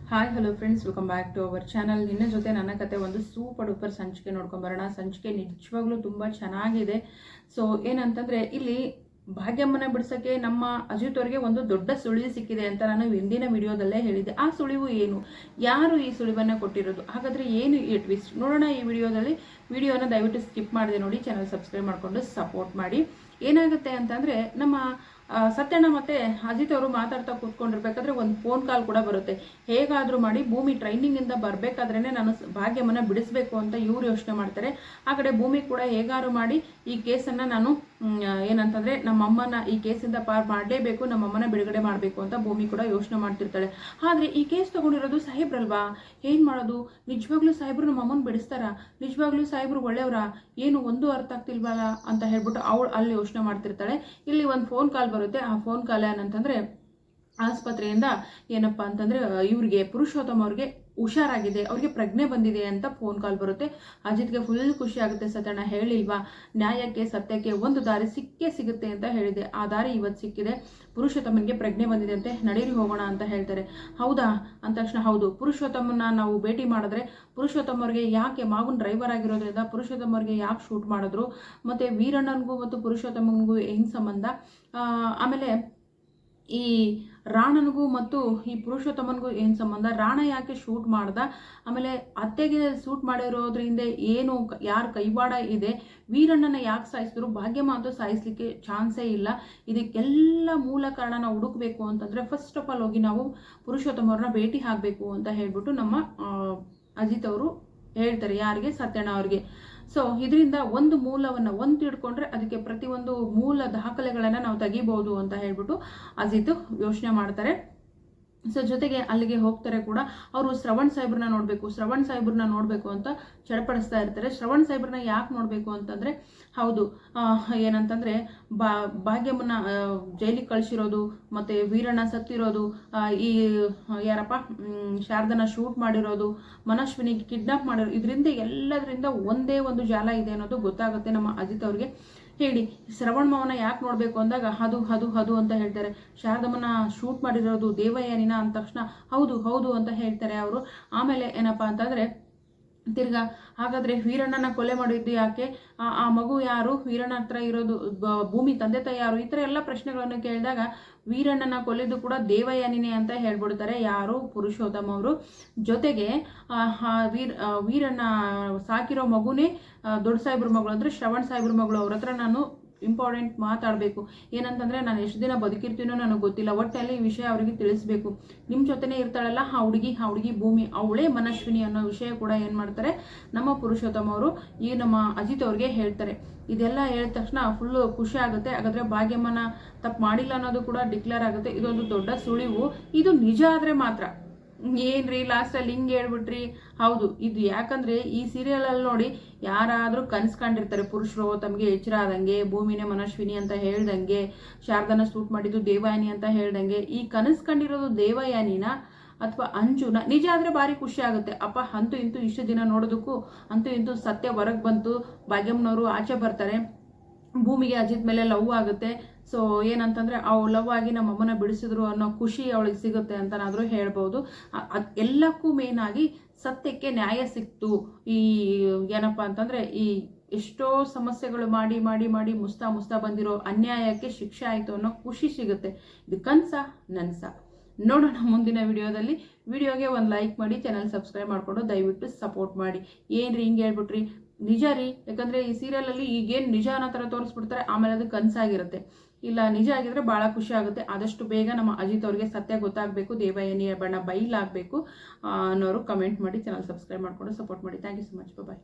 Hi hello friends, welcome back to our channel. ನಿನ್ನ ಜೊತೆ ನನ್ನ ಕತೆ ಒಂದು ಸೂಪರ್ ಡೂಪರ್ ಸಂಚಿಕೆ ನೋಡ್ಕೊಂಬರೋಣ. ಸಂಚಿಕೆ ನಿಜವಾಗ್ಲೂ ತುಂಬ ಚೆನ್ನಾಗಿದೆ. ಸೊ ಏನಂತಂದರೆ, ಇಲ್ಲಿ ಭಾಗ್ಯಮ್ಮನ ಬಿಡಿಸೋಕ್ಕೆ ನಮ್ಮ ಅಜಿತ್ ಅವರಿಗೆ ಒಂದು ದೊಡ್ಡ ಸುಳಿವು ಸಿಕ್ಕಿದೆ ಅಂತ ನಾನು ಹಿಂದಿನ ವಿಡಿಯೋದಲ್ಲೇ ಹೇಳಿದ್ದೆ. ಆ ಸುಳಿವು ಏನು, ಯಾರು ಈ ಸುಳಿವನ್ನು ಕೊಟ್ಟಿರೋದು, ಹಾಗಾದರೆ ಏನು ಈ ಟ್ವಿಸ್ಟ್ ನೋಡೋಣ ಈ ವಿಡಿಯೋದಲ್ಲಿ. ವಿಡಿಯೋನ ದಯವಿಟ್ಟು ಸ್ಕಿಪ್ ಮಾಡಿದೆ ನೋಡಿ, ಚಾನಲ್ ಸಬ್ಸ್ಕ್ರೈಬ್ ಮಾಡಿಕೊಂಡು ಸಪೋರ್ಟ್ ಮಾಡಿ. ಏನಾಗುತ್ತೆ ಅಂತಂದರೆ, ನಮ್ಮ ಸತ್ಯಣ್ಣ ಮತ್ತು ಅಜಿತ್ ಅವರು ಮಾತಾಡ್ತಾ ಕೂತ್ಕೊಂಡಿರ್ಬೇಕಾದ್ರೆ ಒಂದು ಫೋನ್ ಕಾಲ್ ಕೂಡ ಬರುತ್ತೆ. ಹೇಗಾದರೂ ಮಾಡಿ ಭೂಮಿ ಟ್ರೈನಿಂಗಿಂದ ಬರಬೇಕಾದ್ರೇ ನಾನು ಭಾಗ್ಯಮ್ಮನ ಬಿಡಿಸ್ಬೇಕು ಅಂತ ಇವ್ರು ಯೋಚನೆ ಮಾಡ್ತಾರೆ. ಆ ಕಡೆ ಭೂಮಿ ಕೂಡ ಹೇಗಾದ್ರು ಮಾಡಿ ಈ ಕೇಸನ್ನು ನಾನು ಏನಂತಂದರೆ ನಮ್ಮಮ್ಮನ ಈ ಕೇಸಿಂದ ಪಾರ್ ಮಾಡಲೇಬೇಕು, ನಮ್ಮಮ್ಮನ ಬಿಡುಗಡೆ ಮಾಡಬೇಕು ಅಂತ ಭೂಮಿ ಕೂಡ ಯೋಚನೆ ಮಾಡ್ತಿರ್ತಾಳೆ. ಆದರೆ ಈ ಕೇಸ್ ತೊಗೊಂಡಿರೋದು ಸಾಹೇಬ್ರಲ್ವಾ, ಏನು ಮಾಡೋದು, ನಿಜವಾಗ್ಲೂ ಸಾಹೇಬ್ರು ನಮ್ಮಮ್ಮನ ಬಿಡಿಸ್ತಾರಾ, ನಿಜವಾಗ್ಲೂ ಸಾಹೇಬ್ರು ಒಳ್ಳೆಯವರಾ, ಏನು ಒಂದು ಅರ್ಥ ಆಗ್ತಿಲ್ವಲ್ಲ ಅಂತ ಹೇಳ್ಬಿಟ್ಟು ಅವಳು ಅಲ್ಲಿ ಯೋಚನೆ ಮಾಡ್ತಿರ್ತಾಳೆ. ಇಲ್ಲಿ ಒಂದು ಫೋನ್ ಕಾಲ್ ಬರುತ್ತೆ. ಆ ಫೋನ್ ಕಾಲ್ ಏನಂತಂದರೆ, ಆಸ್ಪತ್ರೆಯಿಂದ ಏನಪ್ಪ ಅಂತಂದರೆ ಇವ್ರಿಗೆ ಪುರುಷೋತ್ತಮ ಅವ್ರಿಗೆ ಹುಷಾರಾಗಿದೆ, ಅವ್ರಿಗೆ ಪ್ರಜ್ಞೆ ಬಂದಿದೆ ಅಂತ ಫೋನ್ ಕಾಲ್ ಬರುತ್ತೆ. ಅಜಿತ್ಗೆ ಫುಲ್ ಖುಷಿ ಆಗುತ್ತೆ. ಸತ್ಯಣ್ಣ ಹೇಳಿಲ್ವಾ, ನ್ಯಾಯಕ್ಕೆ ಸತ್ಯಕ್ಕೆ ಒಂದು ದಾರಿ ಸಿಕ್ಕೇ ಸಿಗುತ್ತೆ ಅಂತ ಹೇಳಿದೆ. ಆ ದಾರಿ ಇವತ್ತು ಸಿಕ್ಕಿದೆ. ಪುರುಷೋತ್ತಮನಿಗೆ ಪ್ರಜ್ಞೆ ಬಂದಿದೆ ಅಂತೆ, ನಡೀರಿ ಹೋಗೋಣ ಅಂತ ಹೇಳ್ತಾರೆ. ಹೌದಾ ಅಂದ ತಕ್ಷಣ, ಹೌದು, ಪುರುಷೋತ್ತಮನ ನಾವು ಭೇಟಿ ಮಾಡಿದ್ರೆ ಪುರುಷೋತ್ತಮ ಅವ್ರಿಗೆ ಯಾಕೆ ಮಾವನ್ ಡ್ರೈವರ್ ಆಗಿರೋದ್ರಿಂದ ಪುರುಷೋತ್ತಮ ಅವ್ರಿಗೆ ಯಾಕೆ ಶೂಟ್ ಮಾಡಿದ್ರು, ಮತ್ತು ವೀರಣ್ಣನಿಗೂ ಮತ್ತು ಪುರುಷೋತ್ತಮನಿಗೂ ಏನು ಸಂಬಂಧ, ಆಮೇಲೆ ಈ ರಾಣನಿಗೂ ಮತ್ತು ಈ ಪುರುಷೋತ್ತಮನಿಗೂ ಏನು ಸಂಬಂಧ, ರಾಣ ಯಾಕೆ ಶೂಟ್ ಮಾಡ್ದ, ಆಮೇಲೆ ಅತ್ತೆಗೆ ಶೂಟ್ ಮಾಡಿರೋದ್ರಿಂದ ಏನು ಯಾರು ಕೈವಾಡ ಇದೆ, ವೀರಣ್ಣನ ಯಾಕೆ ಸಾಯಿಸಿದ್ರು, ಭಾಗ್ಯಮ್ಮ ಅಂತೂ ಸಾಯಿಸ್ಲಿಕ್ಕೆ ಚಾನ್ಸೇ ಇಲ್ಲ. ಇದಕ್ಕೆಲ್ಲ ಮೂಲ ಕಾರಣನ ಹುಡುಕಬೇಕು ಅಂತಂದರೆ ಫಸ್ಟ್ ಆಫ್ ಆಲ್ ಹೋಗಿ ನಾವು ಪುರುಷೋತ್ತಮ ಅವ್ರನ್ನ ಭೇಟಿ ಆಗಬೇಕು ಅಂತ ಹೇಳ್ಬಿಟ್ಟು ನಮ್ಮ ಅಜಿತ್ ಅವರು ಹೇಳ್ತಾರೆ. ಯಾರಿಗೆ, ಸತ್ಯಣ್ಣ ಅವ್ರಿಗೆ. ಸೊ ಇದರಿಂದ ಒಂದು ಮೂಲವನ್ನು ಒಂದು ತಿಳ್ಕೊಂಡ್ರೆ ಅದಕ್ಕೆ ಪ್ರತಿಯೊಂದು ಮೂಲ ದಾಖಲೆಗಳನ್ನು ನಾವು ತೆಗಿಬಹುದು ಅಂತ ಹೇಳ್ಬಿಟ್ಟು ಅಜಿತ್ ಯೋಚನೆ ಮಾಡ್ತಾರೆ. ಸೊ ಜೊತೆಗೆ ಅಲ್ಲಿಗೆ ಹೋಗ್ತಾರೆ ಕೂಡ. ಅವರು ಶ್ರವಣ್ ಸಾಹೇಬ್ರನ್ನ ನೋಡಬೇಕು ಅಂತ ಚಡಪಡಿಸ್ತಾ ಇರ್ತಾರೆ. ಶ್ರವಣ್ ಸಾಹೇಬ್ರನ್ನ ಯಾಕೆ ನೋಡಬೇಕು ಅಂತಂದರೆ, ಹೌದು, ಏನಂತಂದರೆ ಭಾಗ್ಯಮ್ಮನ ಜೈಲಿಗೆ ಕಳಿಸಿರೋದು, ಮತ್ತು ವೀರಣ್ಣ ಸತ್ತಿರೋದು, ಈ ಯಾರಪ್ಪ ಶಾರದನ ಶೂಟ್ ಮಾಡಿರೋದು, ಮನಶ್ವಿನಿಗೆ ಕಿಡ್ನಾಪ್ ಮಾಡಿರೋದು, ಇದರಿಂದ ಎಲ್ಲದರಿಂದ ಒಂದೇ ಒಂದು ಜಾಲ ಇದೆ ಅನ್ನೋದು ಗೊತ್ತಾಗುತ್ತೆ ನಮ್ಮ ಅಜಿತ್ ಅವ್ರಿಗೆ. ಹೇಳಿ, ಶ್ರವಣ್ ಮಾವನ ಯಾಕೆ ನೋಡಬೇಕು ಅಂದಾಗ ಅದು ಅಂತ ಹೇಳ್ತಾರೆ. ಶಾರದಮ್ಮನ ಶೂಟ್ ಮಾಡಿರೋದು ದೇವಯಾನಿನ ಅಂದ ತಕ್ಷಣ ಹೌದು ಅಂತ ಹೇಳ್ತಾರೆ ಅವರು. ಆಮೇಲೆ ಏನಪ್ಪ ಅಂತಂದರೆ, ತಿರ್ಗಾ ಹಾಗಾದರೆ ವೀರಣ್ಣನ ಕೊಲೆ ಮಾಡಿದ್ದು ಯಾಕೆ, ಆ ಮಗು ಯಾರು, ವೀರಣ್ಣ ಹತ್ರ ಇರೋದು ಭೂಮಿ ತಂದೆ ತಾಯಿ ಯಾರು, ಈ ಥರ ಎಲ್ಲ ಪ್ರಶ್ನೆಗಳನ್ನು ಕೇಳಿದಾಗ ವೀರಣ್ಣನ ಕೊಲೆದು ಕೂಡ ದೇವಯಾನಿನೇ ಅಂತ ಹೇಳ್ಬಿಡ್ತಾರೆ ಯಾರು, ಪುರುಷೋತ್ತಮ ಅವರು. ಜೊತೆಗೆ ವೀರಣ್ಣ ಸಾಕಿರೋ ಮಗುನೇ ದೊಡ್ಡ ಸಾಹೇಬ್ರ ಮಗಳು ಅಂದರೆ ಶ್ರವಣ್ ಸಾಹೇಬ್ರ ಮಗಳು. ಅವ್ರ ಹತ್ರ ನಾನು ಇಂಪಾರ್ಟೆಂಟ್ ಮಾತಾಡಬೇಕು. ಏನಂತಂದರೆ, ನಾನು ಎಷ್ಟು ದಿನ ಬದುಕಿರ್ತೀನೋ ನನಗೆ ಗೊತ್ತಿಲ್ಲ, ಒಟ್ಟಲ್ಲಿ ಈ ವಿಷಯ ಅವರಿಗೆ ತಿಳಿಸ್ಬೇಕು. ನಿಮ್ಮ ಜೊತೆನೇ ಇರ್ತಾಳಲ್ಲ ಆ ಹುಡುಗಿ ಭೂಮಿ, ಅವಳೇ ಮನಶ್ವಿನಿ ಅನ್ನೋ ವಿಷಯ ಕೂಡ ಏನು ಮಾಡ್ತಾರೆ ನಮ್ಮ ಪುರುಷೋತ್ತಮ ಅವರು ಈ ನಮ್ಮ ಅಜಿತ್ ಅವ್ರಿಗೆ ಹೇಳ್ತಾರೆ. ಇದೆಲ್ಲ ಹೇಳಿದ ತಕ್ಷಣ ಫುಲ್ಲು ಖುಷಿ ಆಗುತ್ತೆ. ಹಾಗಾದರೆ ಭಾಗ್ಯಮ್ಮನ ತಪ್ಪು ಮಾಡಿಲ್ಲ ಅನ್ನೋದು ಕೂಡ ಡಿಕ್ಲೇರ್ ಆಗುತ್ತೆ. ಇದೊಂದು ದೊಡ್ಡ ಸುಳಿವು. ಇದು ನಿಜ ಆದರೆ ಮಾತ್ರ ಏನ್ರಿ ಲಾಸ್ಟಲ್ಲಿ ಹಿಂಗೆ ಹೇಳ್ಬಿಟ್ರಿ. ಹೌದು, ಇದು ಯಾಕಂದರೆ ಈ ಸೀರಿಯಲಲ್ಲಿ ನೋಡಿ, ಯಾರಾದರೂ ಕನ್ಸ್ಕೊಂಡಿರ್ತಾರೆ ಪುರುಷರು ತಮಗೆ ಎಚ್ಚರ ಆದಂಗೆ, ಭೂಮಿನೇ ಮನಶ್ವಿನಿ ಅಂತ ಹೇಳ್ದಂಗೆ, ಶಾರದನ ಶೂಟ್ ಮಾಡಿದ್ದು ದೇವಯಾನಿ ಅಂತ ಹೇಳ್ದಂಗೆ, ಈ ಕನಸ್ಕೊಂಡಿರೋದು ದೇವಯಾನಿನ ಅಥವಾ ಅಂಜುನ ನಿಜ ಆದರೆ ಭಾರಿ ಖುಷಿ ಆಗುತ್ತೆ. ಅಪ್ಪ ಅಂತೂ ಇಂತೂ ಇಷ್ಟು ದಿನ ನೋಡೋದಕ್ಕೂ ಅಂತೂ ಇಂತೂ ಸತ್ಯ ಹೊರಗೆ ಬಂತು, ಭಾಗ್ಯಮ್ಮನವರು ಆಚೆ ಬರ್ತಾರೆ, ಭೂಮಿಗೆ ಅಜಿತ್ ಮೇಲೆ ಲವ್ ಆಗುತ್ತೆ. ಸೊ ಏನಂತಂದರೆ ಅವು ಲವ್ ಆಗಿ ನಮ್ಮಮ್ಮನ ಬಿಡಿಸಿದ್ರು ಅನ್ನೋ ಖುಷಿ ಅವಳಿಗೆ ಸಿಗುತ್ತೆ ಅಂತನಾದರೂ ಹೇಳ್ಬೋದು. ಅದು ಎಲ್ಲಕ್ಕೂ ಮೇನಾಗಿ ಸತ್ಯಕ್ಕೆ ನ್ಯಾಯ ಸಿಕ್ತು. ಈ ಏನಪ್ಪ ಅಂತಂದರೆ, ಈ ಎಷ್ಟೋ ಸಮಸ್ಯೆಗಳು ಮಾಡಿ ಮುಸ್ತಾ ಬಂದಿರೋ ಅನ್ಯಾಯಕ್ಕೆ ಶಿಕ್ಷೆ ಆಯಿತು ಅನ್ನೋ ಖುಷಿ ಸಿಗುತ್ತೆ. ಇದು ನನಸ ನೋಡೋಣ ಮುಂದಿನ ವಿಡಿಯೋದಲ್ಲಿ. ವಿಡಿಯೋಗೆ ಒಂದು ಲೈಕ್ ಮಾಡಿ, ಚಾನಲ್ ಸಬ್ಸ್ಕ್ರೈಬ್ ಮಾಡಿಕೊಂಡು ದಯವಿಟ್ಟು ಸಪೋರ್ಟ್ ಮಾಡಿ. ಏನ್ರಿ ಹಿಂಗೆ ಹೇಳ್ಬಿಟ್ರಿ, ನಿಜ ರೀ, ಯಾಕಂದರೆ ಈ ಸೀರಿಯಲಲ್ಲಿ ಈಗೇನು ನಿಜ ಅನ್ನೋ ಥರ ತೋರಿಸ್ಬಿಡ್ತಾರೆ, ಆಮೇಲೆ ಅದು ಕನಸಾಗಿರುತ್ತೆ. ಇಲ್ಲ, ನಿಜ ಆಗಿದ್ರೆ ಭಾಳ ಖುಷಿ ಆಗುತ್ತೆ. ಆದಷ್ಟು ಬೇಗ ನಮ್ಮ ಅಜಿತ್ ಅವರಿಗೆ ಸತ್ಯ ಗೊತ್ತಾಗಬೇಕು, ದೇವಯಾನಿಯ ಬಣ್ಣ ಬಯಲಾಗಬೇಕು ಅನ್ನೋರು ಕಮೆಂಟ್ ಮಾಡಿ, ಚಾನಲ್ ಸಬ್ಸ್ಕ್ರೈಬ್ ಮಾಡಿಕೊಂಡು ಸಪೋರ್ಟ್ ಮಾಡಿ. Thank you so much. Bye.